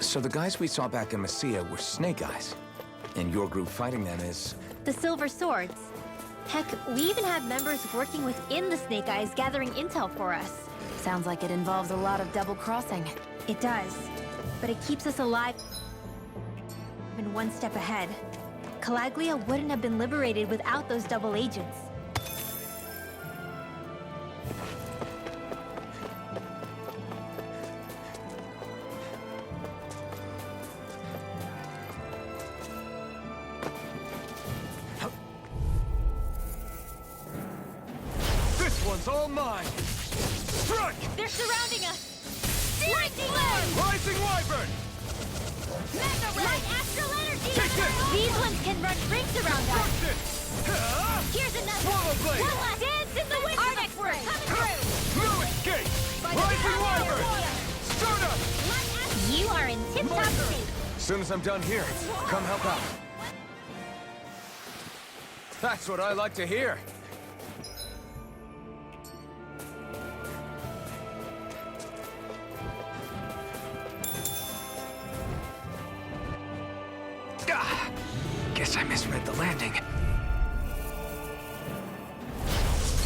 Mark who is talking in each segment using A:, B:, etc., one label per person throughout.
A: So the guys we saw back in Messia were Snake Eyes, and your group fighting them is...
B: The Silver Swords. Heck, we even have members working within the Snake Eyes gathering intel for us.
C: Sounds like it involves a lot of double-crossing.
B: It does. But it keeps us alive and one step ahead. Calaglia wouldn't have been liberated without those double agents.
A: This one's all mine! Strike!
B: They're surrounding us! Lightning Flare!
A: Rising Wyvern!
B: Mega Ray! Light Astral Energy!
A: Take this!
B: These ones can run rings around us!
A: Crush it! Ah!
B: Here's another!
A: Swallow Blade!
B: One last! Dance in the wind! Arctic Spray! Coming through!
A: No escape! Rising Wyvern! Stardust!
B: You are in tip-top shape!
A: As soon as I'm done here, come help out. That's what I like to hear. Ah, guess I misread the landing.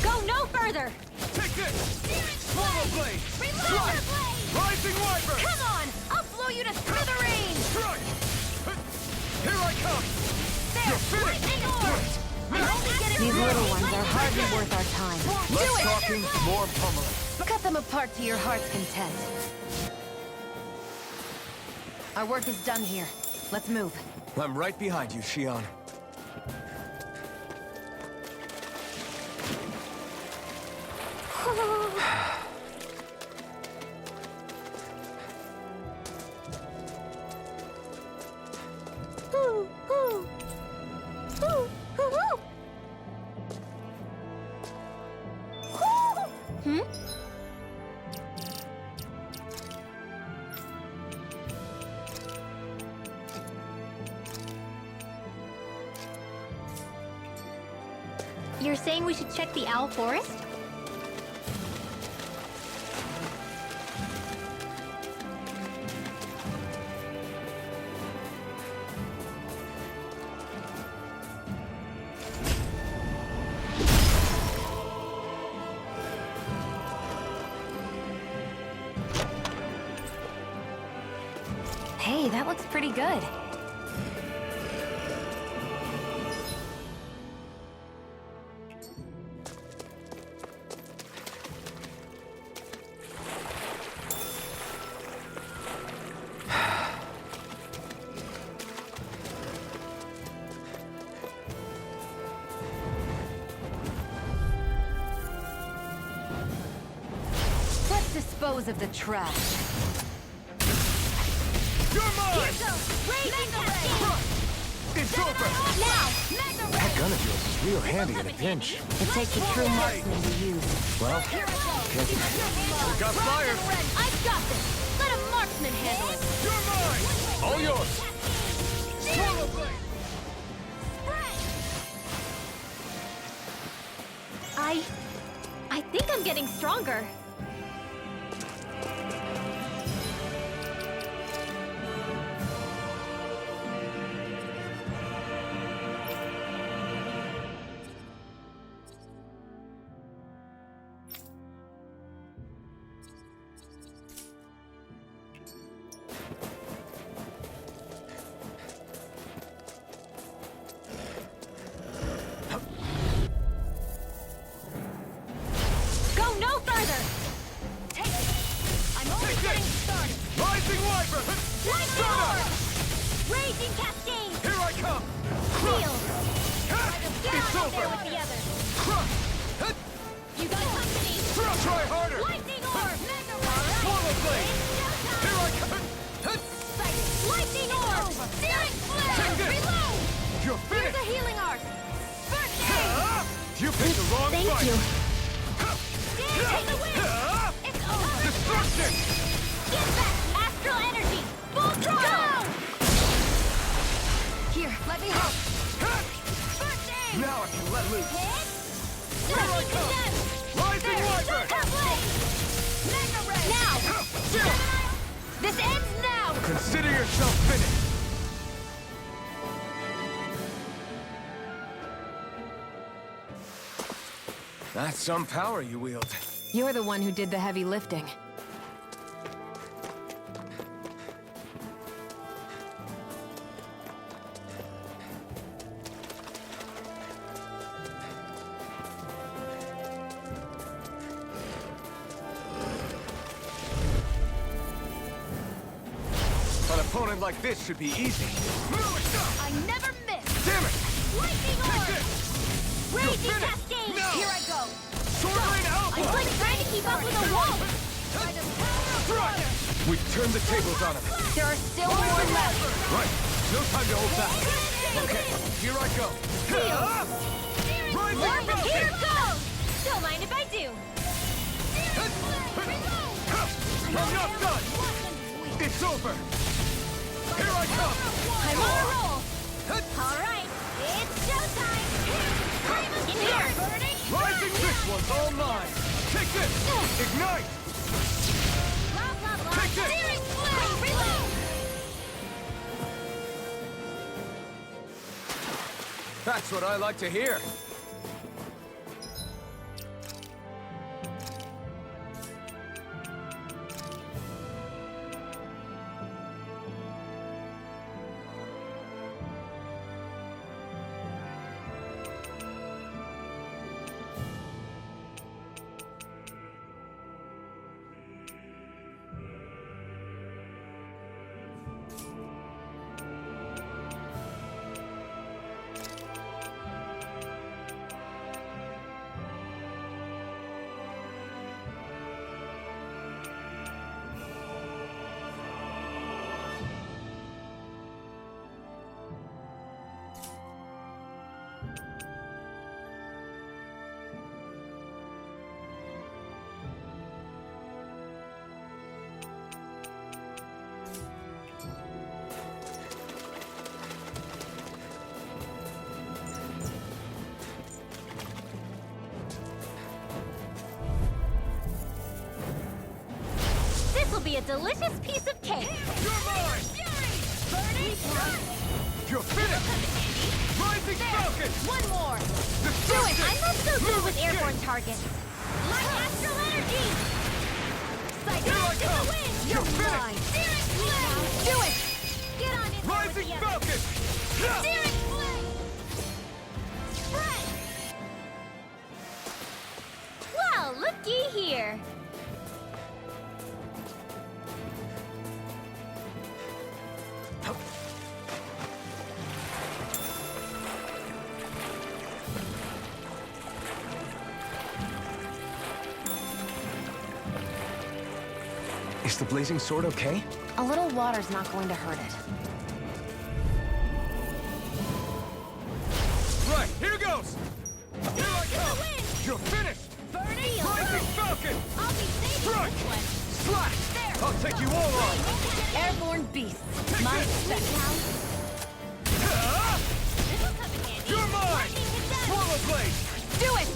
B: Go no further!
A: Take this! Swallow Blade!
B: Reload your blade!
A: Rising Wyvern!
B: Come on! I'll blow you to smithereens!
A: Strike! Here I come!
B: There!
A: You're finished!
B: Lightning Orb!
C: These little ones are hardly worth our time.
A: Less talking, more pummeling.
C: Cut them apart to your heart's content. Our work is done here. Let's move.
A: I'm right behind you, Shion.
B: Hmm? You're saying we should check the Owl Forest?
C: Hey, that looks pretty good. Let's dispose of the trash.
A: You're mine! It's over!
B: Now!
A: That gun of yours is real handy in a pinch.
C: It takes a true marksman to use.
A: Well, we got fire!
B: I've got this! Let a marksman handle it!
A: You're mine! All yours! Swallow Blade!
B: I think I'm getting stronger. Go no further! Take it! I'm only getting started!
A: Rising Wyvern!
B: Lightning Orb! Raging Cascade!
A: Here I come!
B: Shield!
A: It's
B: There
A: over!
B: with the others!
A: Crush!
B: You got company!
A: Try harder!
B: Lightning Orb! Mega Ray!
A: Swallow Blade! Here I come!
B: Lightning Orb! Searing Flare!
A: Take this!
B: Reload!
A: You're
B: Here's
A: finished!
B: a healing arc! First aid!
A: You picked the wrong
B: Thank
A: fight!
B: you. Take the win! It's over!
A: Destruction!
B: Get back! Astral Energy! Full throttle!
C: Here, let me help.
B: First aid!
A: Now I can let loose!
B: Hit!
A: Here I
B: Lightning
A: come!
B: Condemn!
A: Rising Wyvern!
B: Super Blade! Mega Ray! Now! This ends now!
A: Consider yourself finished! That's some power you wield.
C: You're the one who did the heavy lifting.
A: An opponent like this should be easy.
B: I never miss!
A: Damn it!
B: Lightning
A: Take
B: orb!
A: this!
B: Raging
A: finished!
B: cascade!
A: No!
B: Here I go!
A: Sword Rain
B: I'm
A: Alpha!
B: like trying to keep up with a wall!
A: Right! We've turned the tables on him.
B: There are still more left!
A: Right. No time to hold back. Okay, here I go. Rising
B: Here
A: Falcon!
B: goes! Don't mind if I do!
A: I'm not done! It's over! Here I come!
B: I'm on a roll! Alright, it's showtime! In here!
A: Rising, this one's all mine! Take this! Ignite!
B: Blah, blah, blah!
A: Take this!
B: Searing flame! Reload!
A: That's what I like to hear.
B: This'll be a delicious piece of cake!
A: You're mine!
B: Burning
A: You're finished! Rising Falcon!
B: One more! Do it!
A: Destruction!
B: I'm not so good with airborne targets! Light astral energy! Cyclone to the wind!
A: You're finished!
B: Searing flame! Do it! Get on in there with
A: Rising
B: the others.
A: Falcon!
B: Searing flame! Spread! Well, looky here!
A: Is the blazing sword okay?
C: A little water's not going to hurt it.
A: Right, here goes! Here I come! You're finished!
B: Burning
A: Rising Falcon!
B: I'll be saving
A: Strike!
B: this one!
A: Slash! I'll take you all on!
C: Airborne beasts.
A: Take
C: My
A: this!
C: special.
A: Ah!
B: This'll come in handy.
A: You're mine!
B: Lightning condensed.
A: Swallow Blade!
C: Do it!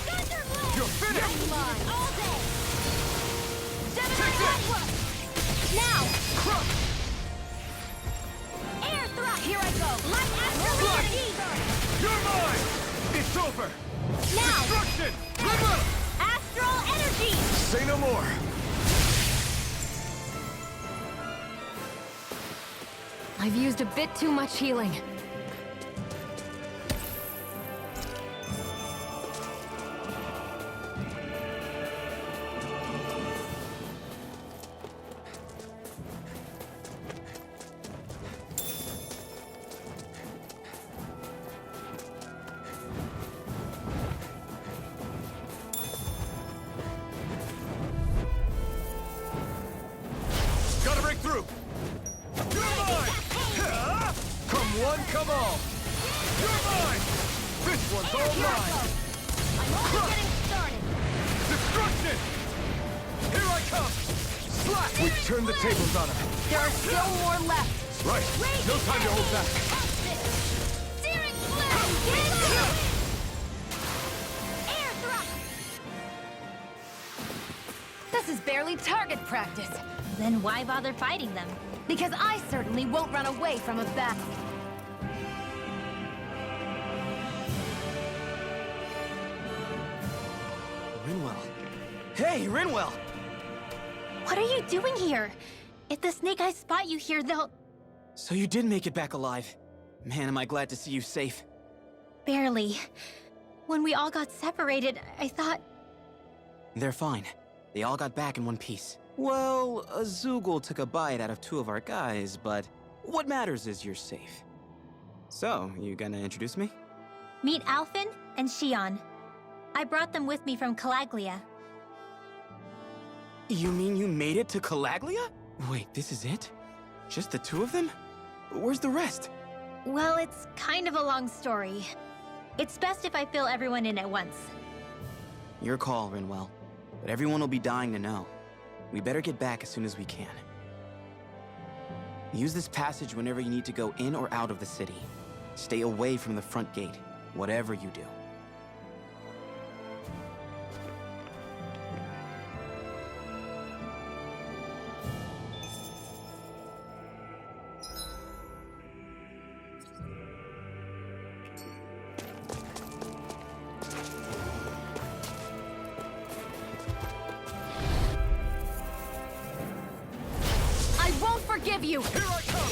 B: Thunder blade.
A: You're finished!
B: Mine. All day. Seven
A: Take this!
B: Now.
A: Crush!
B: Air thrust. Here I go. Light astral
A: Right.
B: energy.
A: You're mine! It's over!
B: Now.
A: Destruction! Live up!
B: Astral energy.
A: Say no more!
C: I've used a bit too much healing.
A: Gotta break through! You're mine! Ah! Come one, come all! You're mine! This one's all mine!
B: I'm only getting started.
A: Destruction! Here I come! Slash! We've turned the tables on him.
C: There are still more left.
A: Right, no time to hold back.
B: Searing flame. Get it! Air thrust.
C: The This is barely target practice.
B: Then why bother fighting them?
C: Because I certainly won't run away from a battle.
D: Rinwell. Hey, Rinwell!
B: What are you doing here? If the Snake Eyes spot you here, they'll...
D: So you did make it back alive. Man, am I glad to see you safe.
B: Barely. When we all got separated, I thought...
D: They're fine. They all got back in one piece. Well, Azugul took a bite out of 2 of our guys, but what matters is you're safe. So, you gonna introduce me?
B: Meet Alphen and Xion. I brought them with me from Calaglia.
D: You mean you made it to Calaglia? Wait, this is it? Just the 2 of them? Where's the rest?
B: Well, it's kind of a long story. It's best if I fill everyone in at once.
D: Your call, Rinwell. But everyone will be dying to know. We better get back as soon as we can. Use this passage whenever you need to go in or out of the city. Stay away from the front gate, whatever you do.
C: I won't forgive you!
A: Here I come!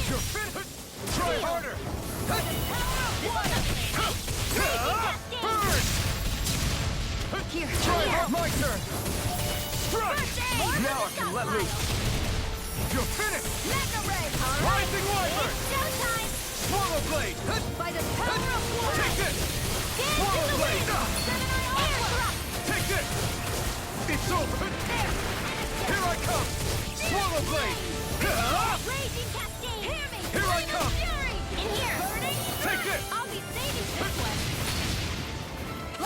A: You're finished! Try harder! Burn!
C: Here,
A: Try
C: here!
A: hard! My turn! Strike!
C: aid!
A: Now I can let loose! You're finished!
C: Mega Ray!
A: Rising Wyvern!
B: Showtime!
A: Swallow Blade!
C: By the power of war!
A: Take this! Swallow Blade!
C: Air thrust!
A: Take this! It's over! Here I come! Swallow Blade!
B: Raging Cascade!
C: Hear me!
A: Here I
C: Flame of
A: come!
C: Fury!
B: In here!
C: Burning!
A: Take this!
C: I'll be saving this one!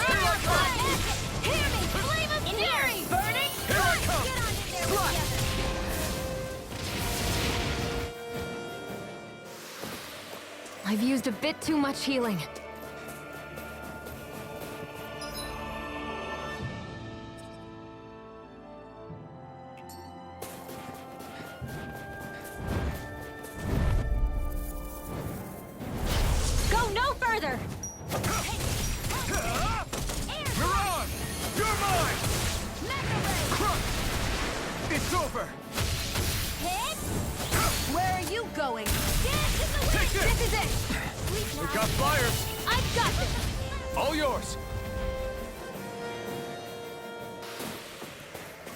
A: Here I come!
C: Hear me! Flame of Fury! Burning!
A: Here I come!
C: Get on in there
A: Strike!
C: together! I've used a bit too much healing.
B: Go no further!
A: You're on! You're mine!
C: Mega Ray!
A: Crush! It's over!
C: Hit! Where are you going?
B: Dance in the wind!
A: Take this!
C: This is it!
A: We got flyers!
B: I've got this!
A: All yours!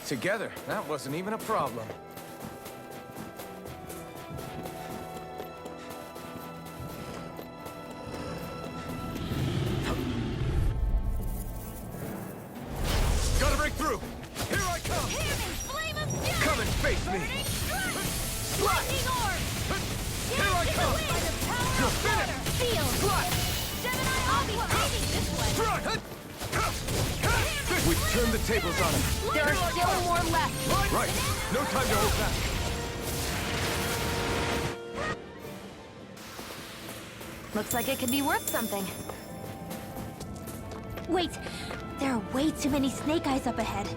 A: Together, that wasn't even a problem. Gotta break through! Here I come!
C: Hear me! Flame of Fury!
A: Come and face me!
C: Burning strike! Lightning orb!
A: Here I come!
C: By the power
A: You're
C: of water!
A: finished!
B: Feel!
A: Slash!
C: Gemini, I'll be saving this one!
A: Strike! We've turned the tables on him.
C: There are still more left!
A: Right! No time to hold back!
C: Looks like it could be worth something.
B: Wait! There are way too many Snake Eyes up ahead.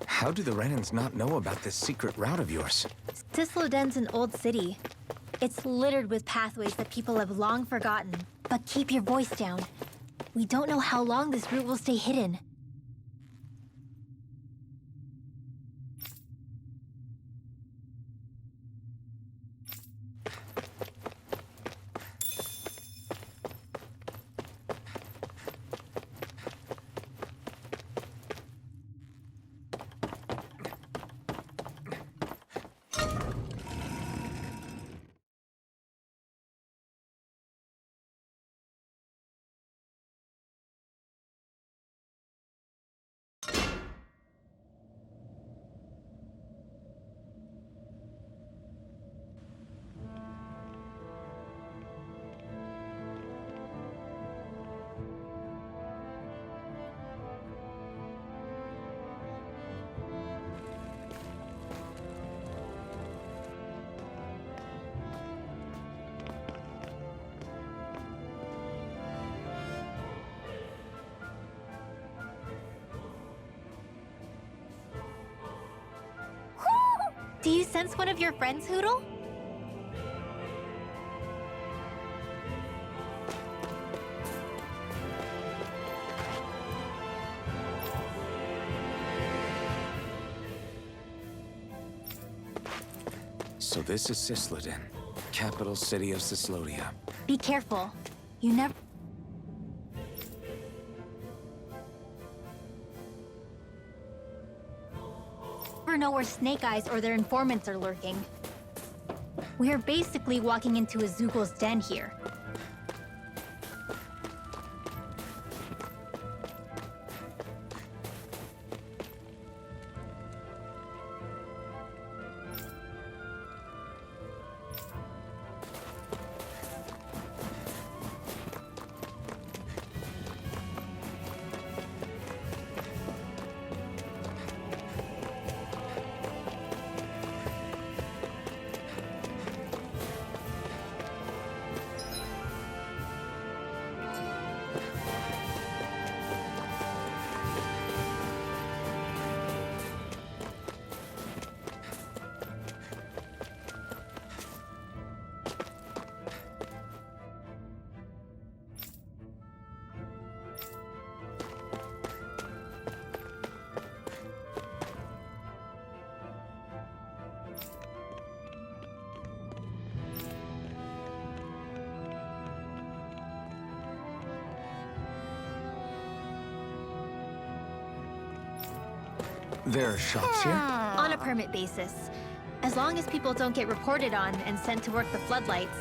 A: How do the Renans not know about this secret route of yours?
B: Tisloden's an old city. It's littered with pathways that people have long forgotten. But keep your voice down. We don't know how long this route will stay hidden. Do you sense one of your friends, Hootle?
E: So this is Cisloden, capital city of Cyslodia.
B: Be careful. You never know where Snake Eyes or their informants are lurking. We are basically walking into a Zoogl's den here.
E: There are shops here?
B: On a permit basis. As long as people don't get reported on and sent to work the floodlights,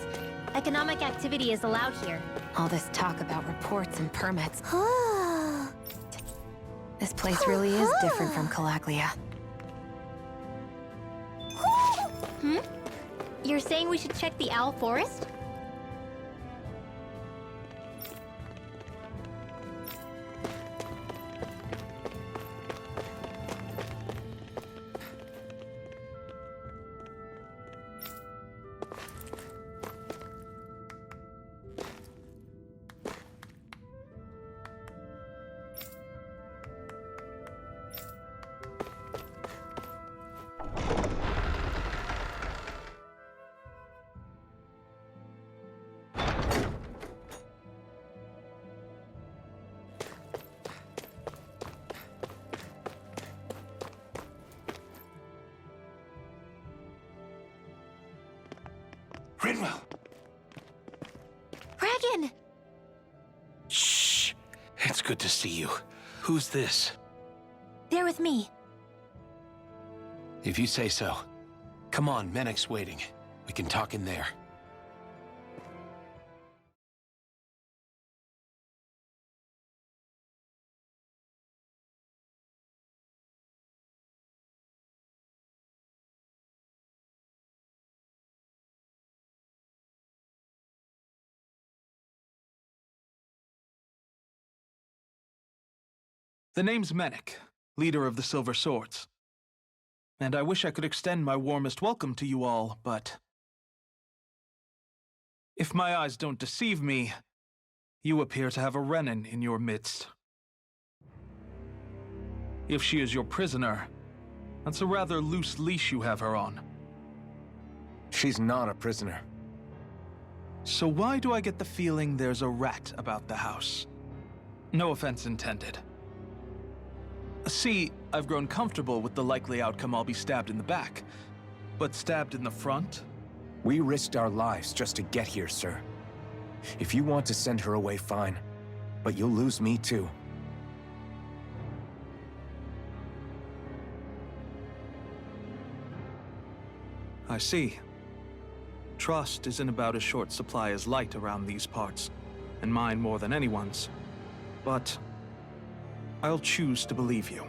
B: economic activity is allowed here.
C: All this talk about reports and permits. This place really is different from Calaglia.
B: You're saying we should check the Owl Forest?
E: Rinwell!
B: Dragon!
F: Shh! It's good to see you. Who's this?
B: They're with me.
F: If you say so. Come on, Menek's waiting. We can talk in there.
A: The name's Menek, leader of the Silver Swords. And I wish I could extend my warmest welcome to you all, but if my eyes don't deceive me, you appear to have a Renan in your midst. If she is your prisoner, that's a rather loose leash you have her on.
E: She's not a prisoner.
A: So why do I get the feeling there's a rat about the house? No offense intended. See, I've grown comfortable with the likely outcome I'll be stabbed in the back. But stabbed in the front?
E: We risked our lives just to get here, sir. If you want to send her away, fine. But you'll lose me too.
A: I see. Trust isn't about as short supply as light around these parts, and mine more than anyone's. But I'll choose to believe you.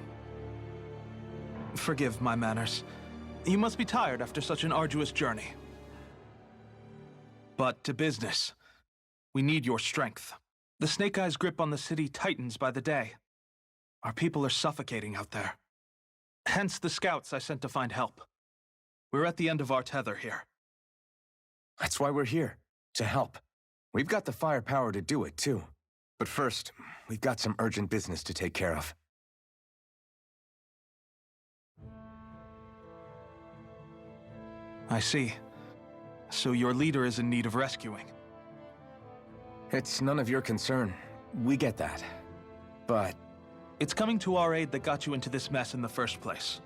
A: Forgive my manners. You must be tired after such an arduous journey. But to business. We need your strength. The Snake Eyes' grip on the city tightens by the day. Our people are suffocating out there. Hence the scouts I sent to find help. We're at the end of our tether here.
E: That's why we're here, to help. We've got the firepower to do it, too. But first, we've got some urgent business to take care of.
A: I see. So your leader is in need of rescuing.
E: It's none of your concern. We get that. But
A: It's coming to our aid that got you into this mess in the first place.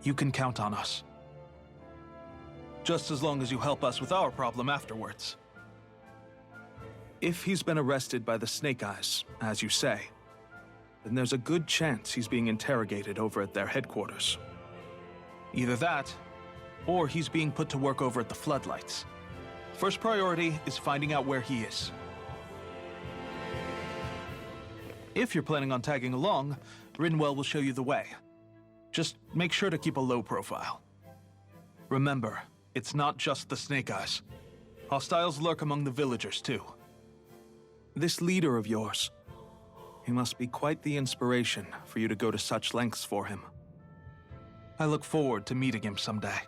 A: You can count on us. Just as long as you help us with our problem afterwards. If he's been arrested by the Snake Eyes, as you say, then there's a good chance he's being interrogated over at their headquarters. Either that, or he's being put to work over at the Floodlights. First priority is finding out where he is. If you're planning on tagging along, Rinwell will show you the way. Just make sure to keep a low profile. Remember, it's not just the Snake Eyes. Hostiles lurk among the villagers, too. This leader of yours, he must be quite the inspiration for you to go to such lengths for him. I look forward to meeting him someday.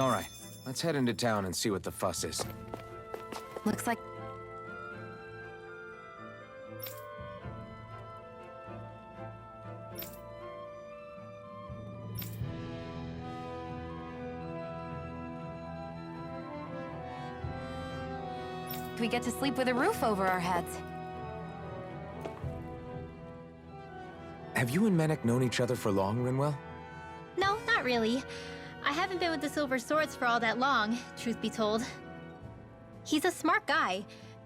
E: all right, let's head into town and see what the fuss is.
C: Looks like... we get to sleep with a roof over our heads.
E: Have you and Menek known each other for long, Rinwell?
B: No, not really. I haven't been with the Silver Swords for all that long, truth be told. He's a smart guy,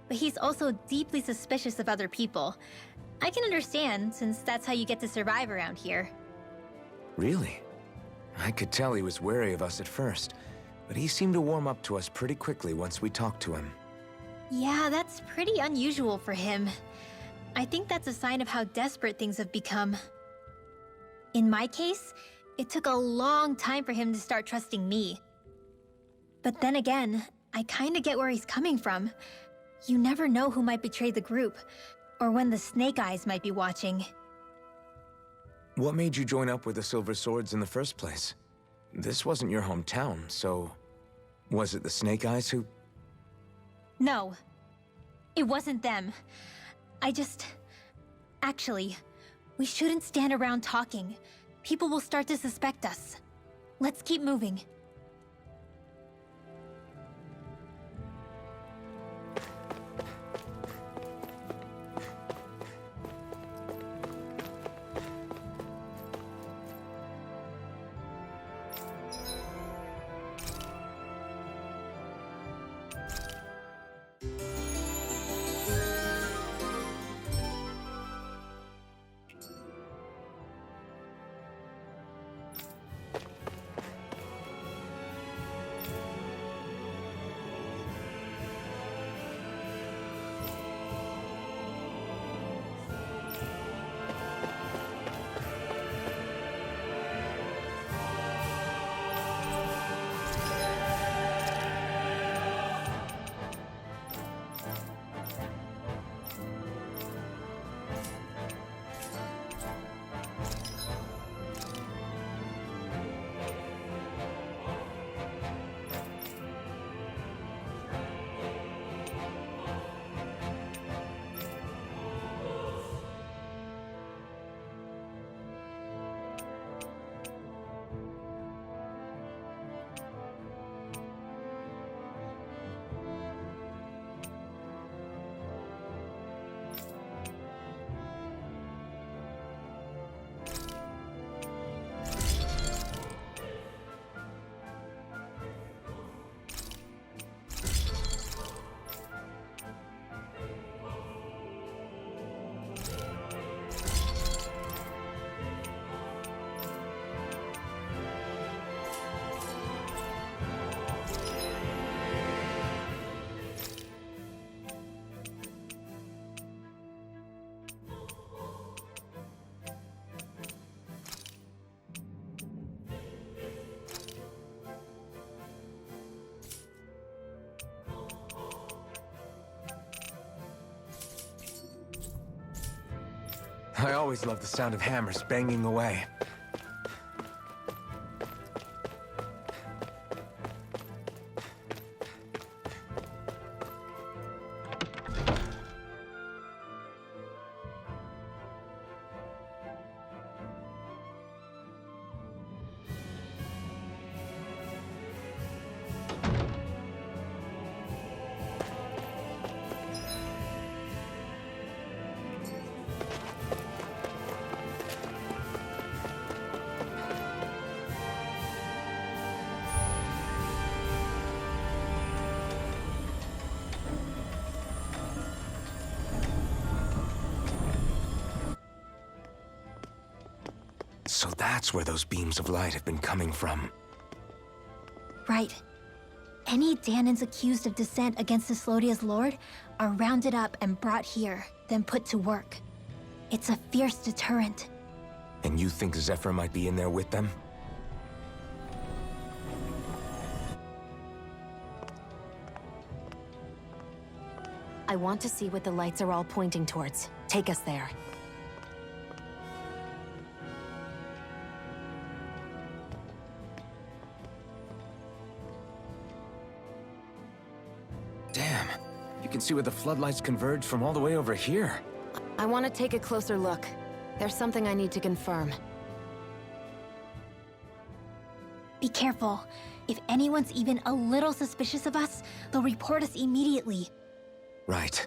B: but he's also deeply suspicious of other people. I can understand, since that's how you get to survive around here.
E: Really? I could tell he was wary of us at first, but he seemed to warm up to us pretty quickly once we talked to him.
B: Yeah, that's pretty unusual for him. I think that's a sign of how desperate things have become. In my case, it took a long time for him to start trusting me. But then again, I kinda get where he's coming from. You never know who might betray the group, or when the Snake Eyes might be watching.
E: What made you join up with the Silver Swords in the first place? This wasn't your hometown, so... was it the Snake Eyes who...
B: No, it wasn't them. Actually, we shouldn't stand around talking. People will start to suspect us. Let's keep moving.
E: I always love the sound of hammers banging away. So that's where those beams of light have been coming from.
B: Right. Any Danans accused of dissent against the Slodia's lord are rounded up and brought here, then put to work. It's a fierce deterrent.
E: And you think Zephyr might be in there with them?
C: I want to see what the lights are all pointing towards. Take us there.
E: Damn. You can see where the floodlights converge from all the way over here.
C: I want to take a closer look. There's something I need to confirm.
B: Be careful. If anyone's even a little suspicious of us, they'll report us immediately.
E: Right.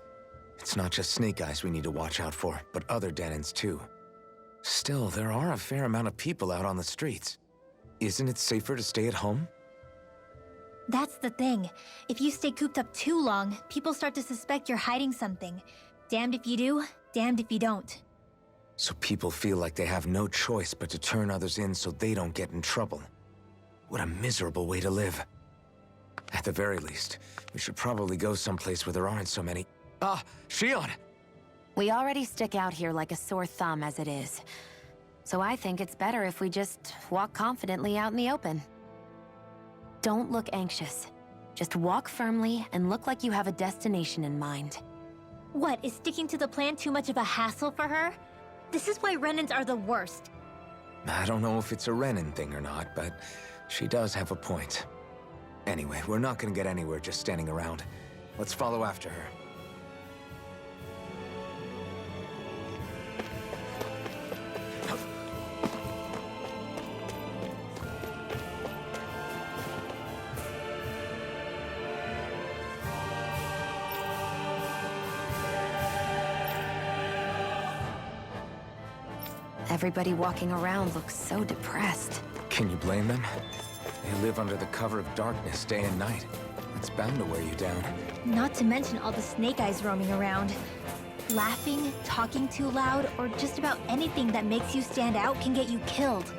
E: It's not just Snake Eyes we need to watch out for, but other Danans too. Still, there are a fair amount of people out on the streets. Isn't it safer to stay at home?
B: That's the thing. If you stay cooped up too long, people start to suspect you're hiding something. Damned if you do, damned if you don't.
E: So people feel like they have no choice but to turn others in so they don't get in trouble. What a miserable way to live. At the very least, we should probably go someplace where there aren't so many... Ah, Shion!
C: We already stick out here like a sore thumb as it is. So I think it's better if we just walk confidently out in the open. Don't look anxious. Just walk firmly and look like you have a destination in mind.
B: What, is sticking to the plan too much of a hassle for her? This is why Renans are the worst.
E: I don't know if it's a Renan thing or not, but she does have a point. Anyway, we're not gonna get anywhere just standing around. Let's follow after her.
C: Everybody walking around looks so depressed.
E: Can you blame them? They live under the cover of darkness day and night. It's bound to wear you down.
B: Not to mention all the Snake Eyes roaming around. Laughing, talking too loud, or just about anything that makes you stand out can get you killed.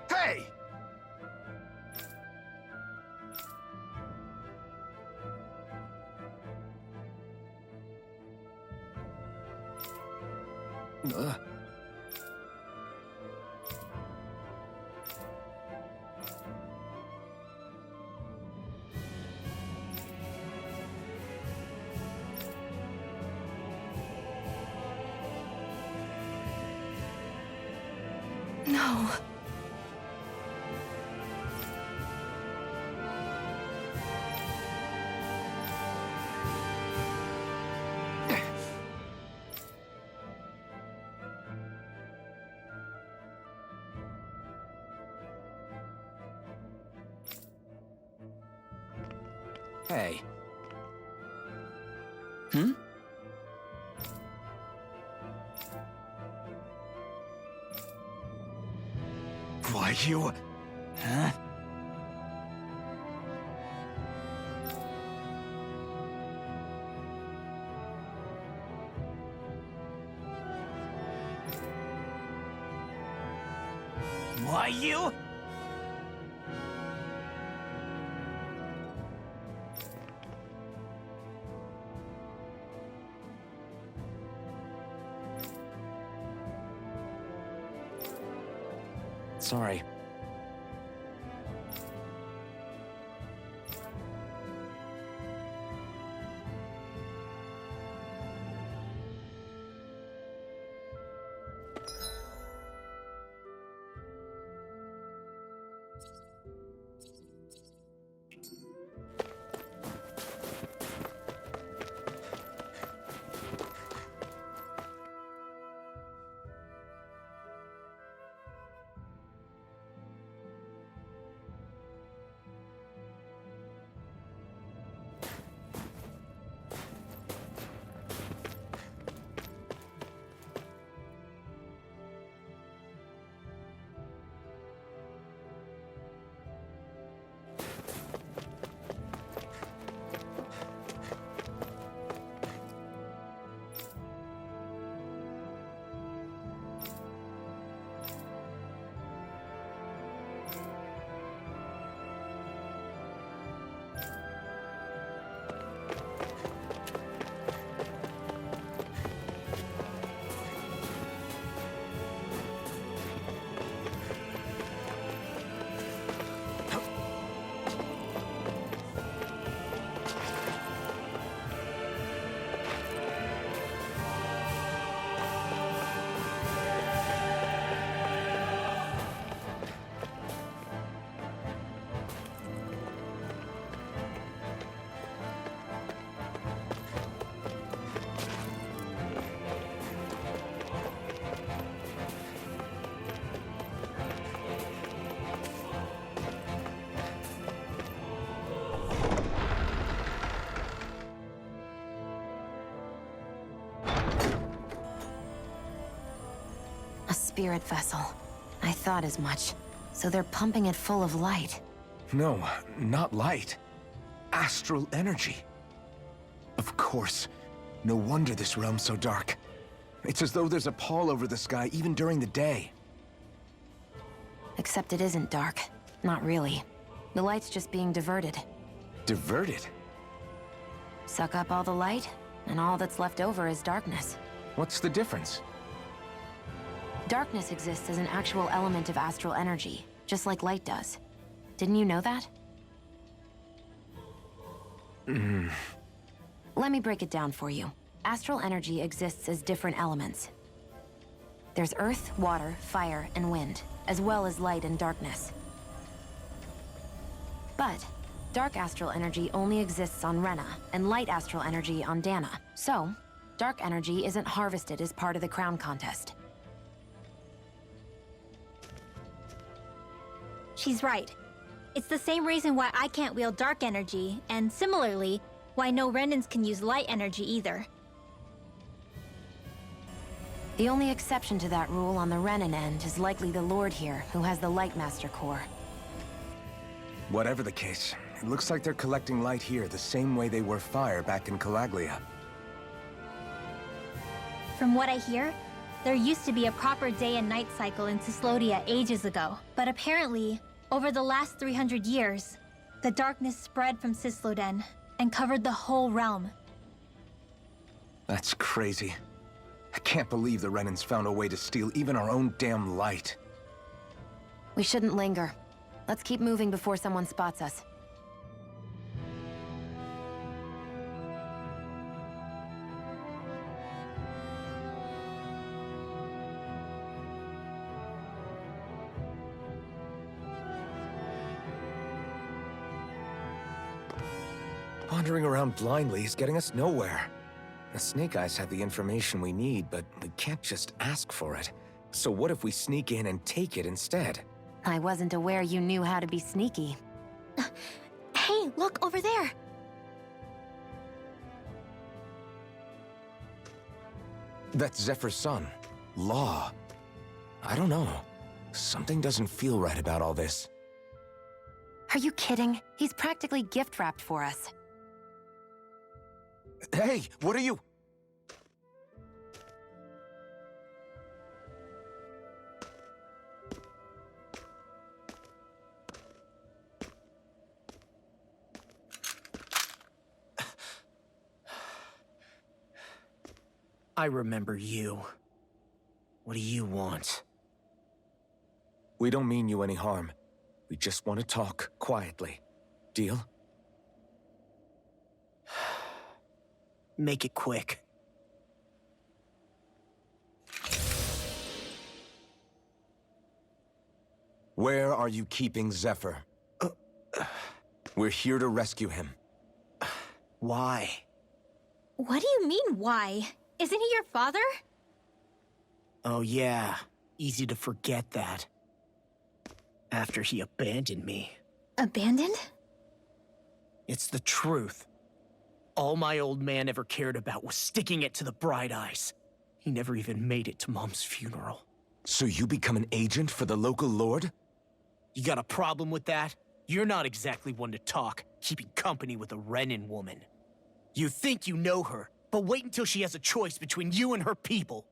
E: Hey!
C: No.
D: Hey.
E: Why, you...
D: Huh? Why, you? Sorry.
C: A spirit vessel. I thought as much. So they're pumping it full of light.
E: No, not light. Astral energy. Of course. No wonder this realm's so dark. It's as though there's a pall over the sky even during the day.
C: Except it isn't dark. Not really. The light's just being diverted.
E: Diverted?
C: Suck up all the light, and all that's left over is darkness.
E: What's the difference?
C: Darkness exists as an actual element of astral energy, just like light does. Didn't you know that? Let me break it down for you. Astral energy exists as different elements. There's earth, water, fire, and wind, as well as light and darkness. But dark astral energy only exists on Rena, and light astral energy on Dana. So, dark energy isn't harvested as part of the crown contest.
B: She's right. It's the same reason why I can't wield dark energy, and similarly, why no Renans can use light energy either.
C: The only exception to that rule on the Renan end is likely the Lord here, who has the Lightmaster core.
E: Whatever the case, it looks like they're collecting light here the same way they were fire back in Calaglia.
B: From what I hear, there used to be a proper day and night cycle in Cyslodia ages ago. But apparently, over the last 300 years, the darkness spread from Cysloden and covered the whole realm.
E: That's crazy. I can't believe the Renans found a way to steal even our own damn light.
C: We shouldn't linger. Let's keep moving before someone spots us.
E: Wandering around blindly is getting us nowhere. The Snake Eyes have the information we need, but we can't just ask for it. So what if we sneak in and take it instead?
C: I wasn't aware you knew how to be sneaky.
B: Hey, look over there!
E: That's Zephyr's son, Law. I don't know. Something doesn't feel right about all this.
C: Are you kidding? He's practically gift-wrapped for us.
E: Hey, what are you?
G: I remember you. What do you want?
E: We don't mean you any harm. We just want to talk quietly. Deal?
G: Make it quick.
E: Where are you keeping Zephyr? We're here to rescue him.
G: Why?
B: What do you mean, why? Isn't he your father?
G: Oh yeah, easy to forget that. After he abandoned me.
B: Abandoned?
G: It's the truth. All my old man ever cared about was sticking it to the Bright Eyes. He never even made it to Mom's funeral.
E: So you become an agent for the local lord?
G: You got a problem with that? You're not exactly one to talk, keeping company with a Renan woman. You think you know her, but wait until she has a choice between you and her people.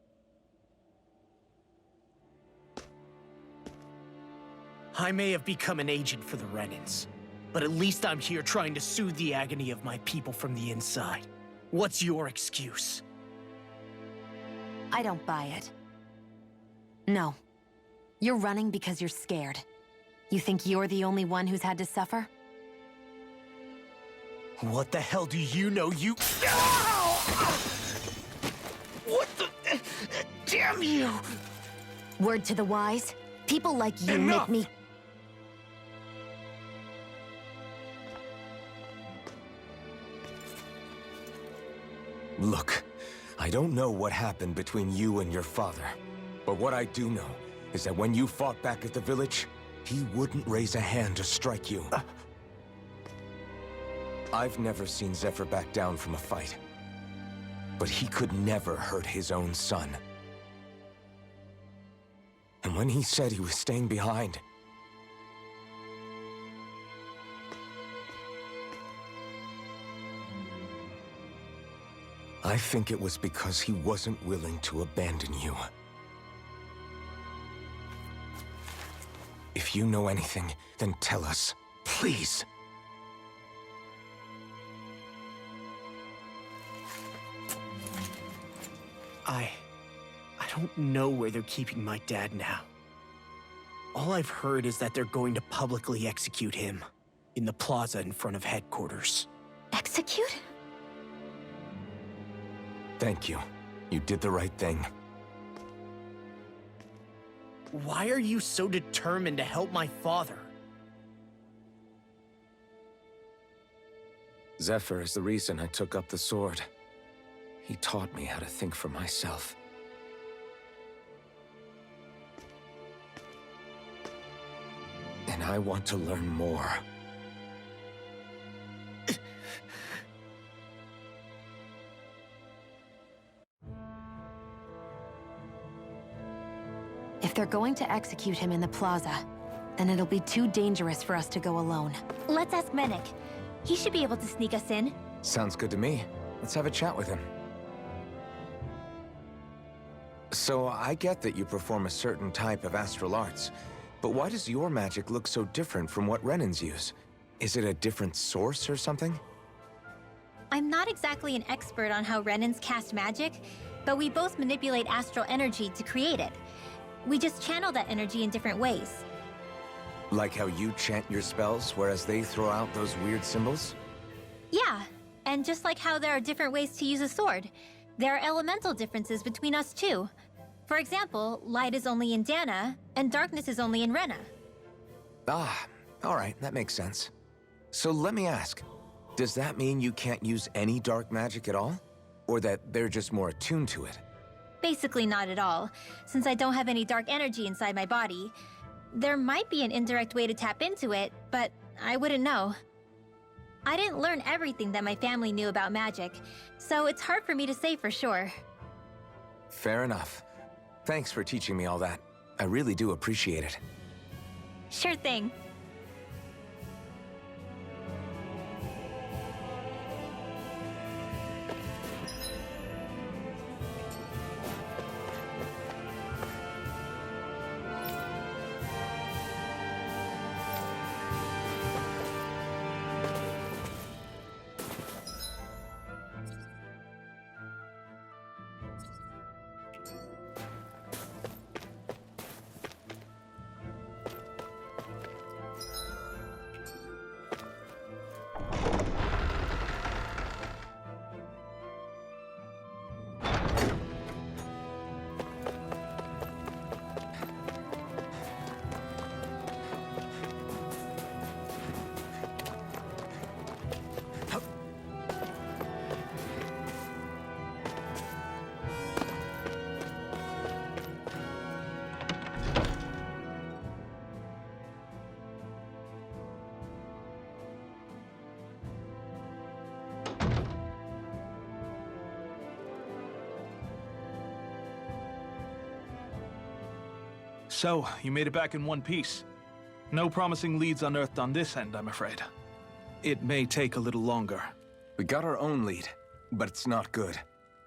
G: I may have become an agent for the Renans, but at least I'm here trying to soothe the agony of my people from the inside. What's your excuse?
C: I don't buy it. No. You're running because you're scared. You think you're the only one who's had to suffer?
G: What the hell do you know, you— What the— Damn you!
C: Word to the wise, people like you
E: Enough!
C: make me—
E: Look, I don't know what happened between you and your father. But what I do know is that when you fought back at the village, he wouldn't raise a hand to strike you. I've never seen Zephyr back down from a fight. But he could never hurt his own son. And when he said he was staying behind, I think it was because he wasn't willing to abandon you. If you know anything, then tell us, please.
G: I don't know where they're keeping my dad now. All I've heard is that they're going to publicly execute him in the plaza in front of headquarters.
B: Execute?
E: Thank you. You did the right thing.
G: Why are you so determined to help my father?
E: Zephyr is the reason I took up the sword. He taught me how to think for myself. And I want to learn more.
C: If they're going to execute him in the plaza, then it'll be too dangerous for us to go alone.
B: Let's ask Menik. He should be able to sneak us in.
E: Sounds good to me. Let's have a chat with him. So, I get that you perform a certain type of astral arts, but why does your magic look so different from what Renans use? Is it a different source or something?
B: I'm not exactly an expert on how Renans cast magic, but we both manipulate astral energy to create it. We just channel that energy in different ways.
E: Like how you chant your spells, whereas they throw out those weird symbols?
B: Yeah, and just like how there are different ways to use a sword, there are elemental differences between us too. For example, light is only in Dana, and darkness is only in Rena.
E: Ah, alright, that makes sense. So let me ask, does that mean you can't use any dark magic at all? Or that they're just more attuned to it?
B: Basically not at all, since I don't have any dark energy inside my body. There might be an indirect way to tap into it, but I wouldn't know. I didn't learn everything that my family knew about magic, so it's hard for me to say for sure.
E: Fair enough. Thanks for teaching me all that. I really do appreciate it.
B: Sure thing.
A: So, you made it back in one piece. No promising leads unearthed on this end, I'm afraid. It may take a little longer.
E: We got our own lead, but it's not good.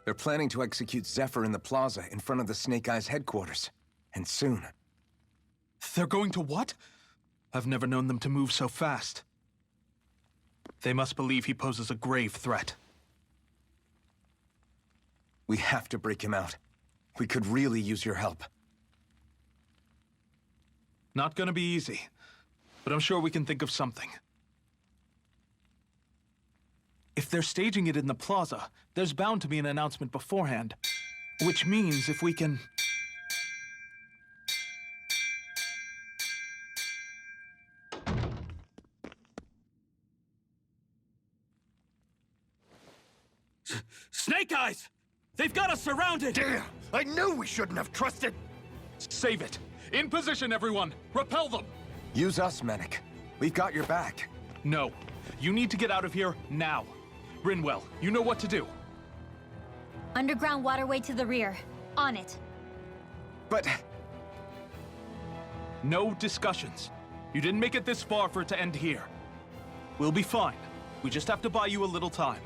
E: They're planning to execute Zephyr in the plaza in front of the Snake Eyes headquarters. And soon.
A: They're going to what? I've never known them to move so fast. They must believe he poses a grave threat.
E: We have to break him out. We could really use your help.
A: Not gonna be easy, but I'm sure we can think of something. If they're staging it in the plaza, there's bound to be an announcement beforehand. Which means if we can... Snake Eyes! They've got us surrounded!
F: Damn! I knew we shouldn't have trusted!
A: Save it! In position, everyone! Repel them!
E: Use us, Mennick. We've got your back.
A: No. You need to get out of here now. Rinwell, you know what to do.
B: Underground waterway to the rear. On it.
E: But...
A: No discussions. You didn't make it this far for it to end here. We'll be fine. We just have to buy you a little time.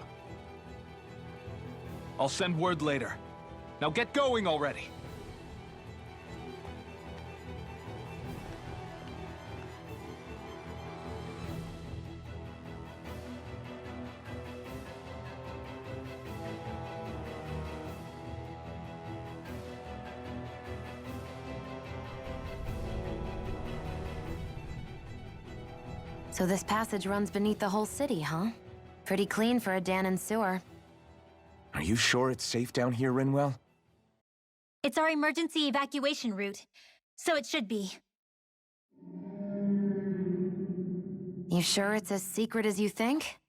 A: I'll send word later. Now get going already.
C: So this passage runs beneath the whole city, huh? Pretty clean for a Danon sewer.
E: Are you sure it's safe down here, Rinwell?
B: It's our emergency evacuation route, so it should be.
C: You sure it's as secret as you think?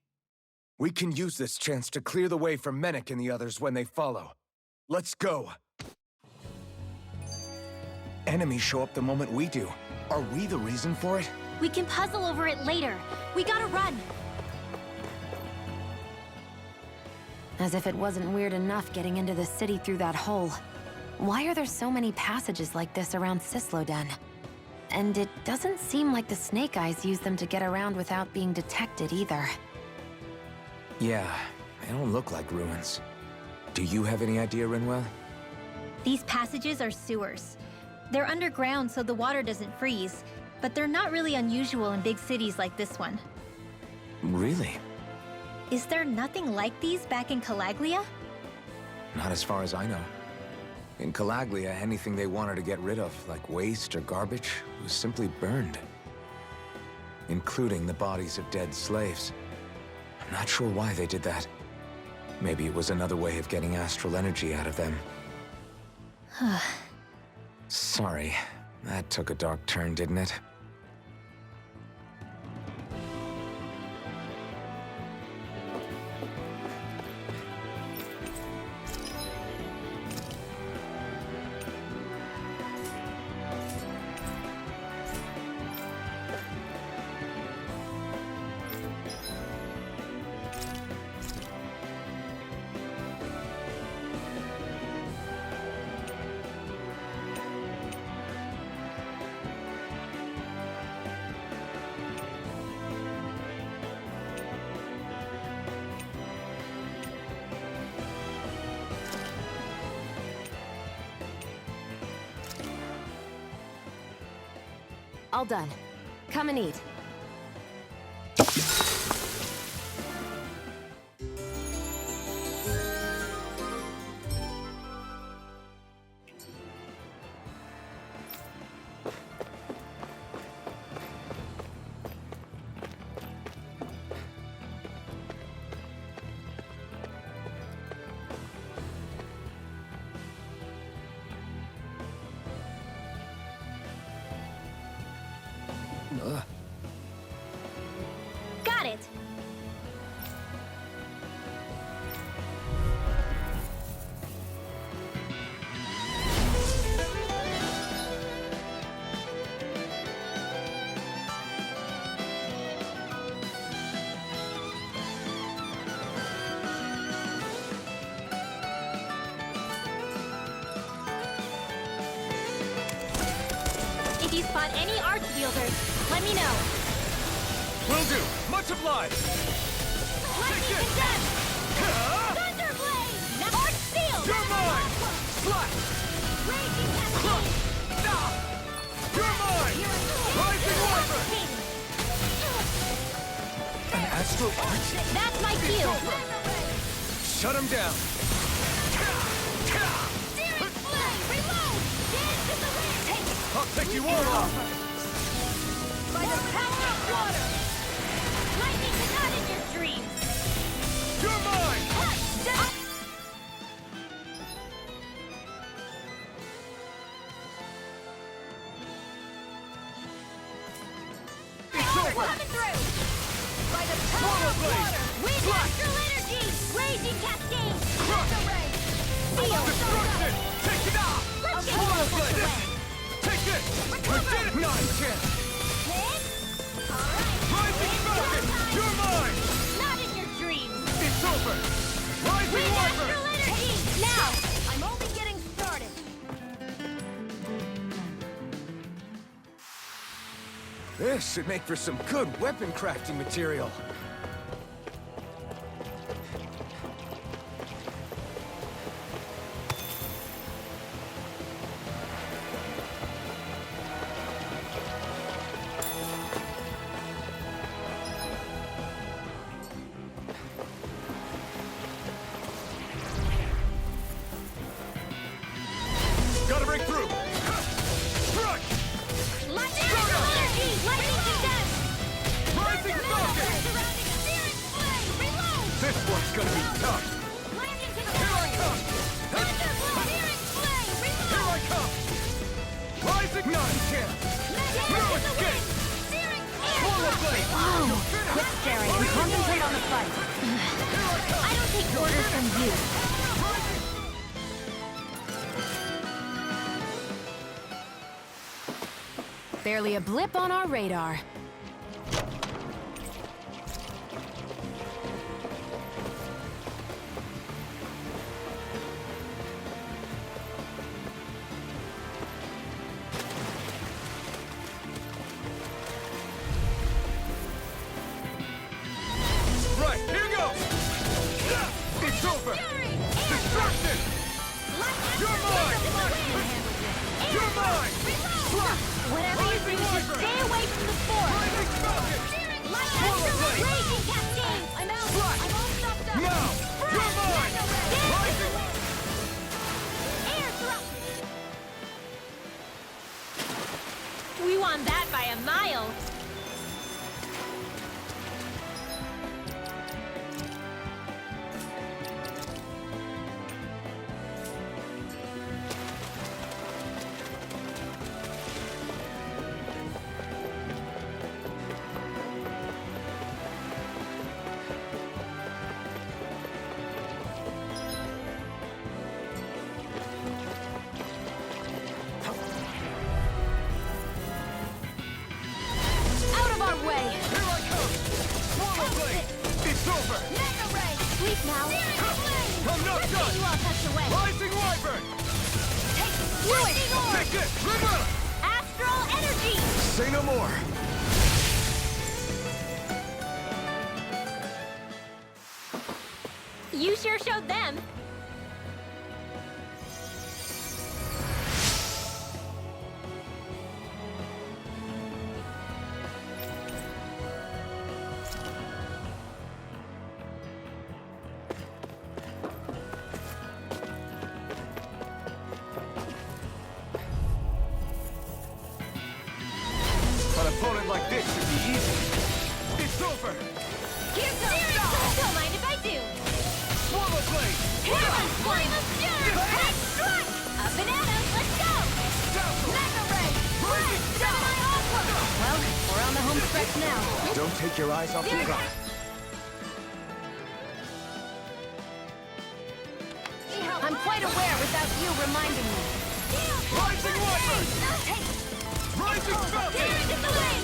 E: We can use this chance to clear the way for Mennick and the others when they follow. Let's go! Enemies show up the moment we do. Are we the reason for it?
B: We can puzzle over it later. We gotta run.
C: As if it wasn't weird enough getting into the city through that hole. Why are there so many passages like this around Sisloden? And it doesn't seem like the Snake Eyes use them to get around without being detected either.
E: Yeah, they don't look like ruins. Do you have any idea, Rinwell?
B: These passages are sewers. They're underground so the water doesn't freeze, but they're not really unusual in big cities like this one.
E: Really?
B: Is there nothing like these back in Calaglia?
E: Not as far as I know. In Calaglia, anything they wanted to get rid of, like waste or garbage, was simply burned. Including the bodies of dead slaves. I'm not sure why they did that. Maybe it was another way of getting astral energy out of them. Sorry, that took a dark turn, didn't it?
C: All done. Come and eat.
B: Got it! If you spot any arch wielders, let me know.
A: Will do. Much obliged.
B: Lightning condemn! Thunderblade! Now arch seal!
A: You're mine! Slash!
B: Raging cascade!
A: You're mine! Rising Wyvern! An astral arch?
B: That's my cue!
A: Shut him down!
B: Searing flame! Reload! Dance in the wind! Take it!
A: I'll take you all off!
B: By the power of water! Lightning is not in your dreams!
A: You're mine! It's over!
B: Coming through! By the power of water! Wind astral energy! Raging cascade! Mega ray! Seal!
A: Destruction! Take it off!
B: Let's get
A: Swallow
B: it
A: blade!
B: away!
A: Take this! I did it! Not a chance! Rising Falcon! You're mine!
B: Not in your dreams!
A: It's over! Rising
B: Wind
A: Wyvern!
B: astral energy! Now! I'm only getting started!
E: This should make for some good weapon crafting material.
A: Gotta break through! Strike!
B: Lightning astral energy! Lightning condemn!
A: Rising Falcon!
B: Surrounding searing flame! Reload!
A: This one's gonna be tough!
B: Lightning
A: Here
B: condemn!
A: I come!
B: Thunderblade! Searing flame!
A: Here
B: Reload!
A: I come! Rising Not a chance! No escape!
B: Searing
A: Swallow blade!
C: Quit staring and concentrate on the fight.
B: I don't take orders from you.
C: Barely a blip on our radar.
A: Right, here goes! It's over! Destruction! You're mine! You're mine!
B: Whatever you do, just stay away from the spore.
A: Rising Falcon!
B: Light
A: Swallow
B: astral
A: blade!
B: raging cascade. I'm out.
A: Slash!
B: I'm all stopped up.
A: Now! You're mine! Rising!
B: Air thrust. We won that by a mile.
C: Out of our way!
A: Here I come! Swallow blade! It's over!
B: Mega ray.
C: Sleep now.
A: I'm not
B: You
A: done!
B: all touched away.
A: Rising Wyvern!
B: Lightning orb.
A: Take this! Remote!
B: Astral energy.
E: Say no more.
B: You sure showed them.
E: take your eyes off the prize.
C: I'm quite aware without you reminding me.
F: Rising Wyvern! Rising Falcon!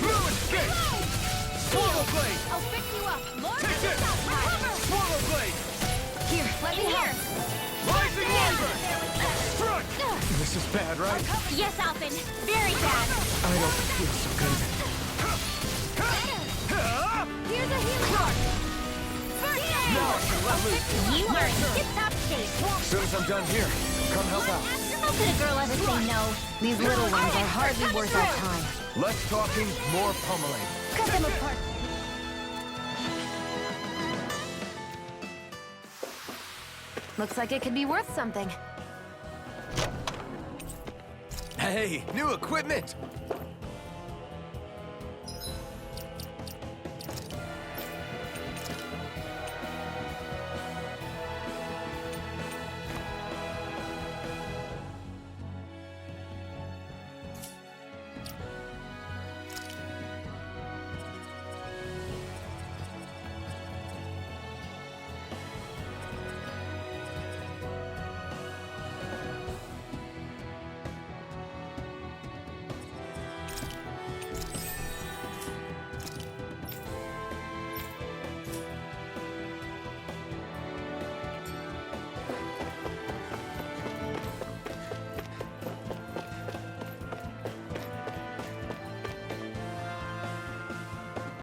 F: Blue Escape! Swallow Blade!
C: I'll fix you up.
F: Take this! Swallow Blade!
C: Here, let me help.
F: Rising Wyvern! Strike!
E: This is bad, right?
B: Yes, Alphen. Very bad.
E: I don't feel so good.
C: Here's a healing heart.
B: You are in tip-top shape.
E: As soon as I'm done here, come help out.
B: How could a girl ever say no?
C: These little ones are hardly worth our time.
E: Less talking, more pummeling.
C: Cut them apart. Looks like it could be worth something.
E: Hey, new equipment!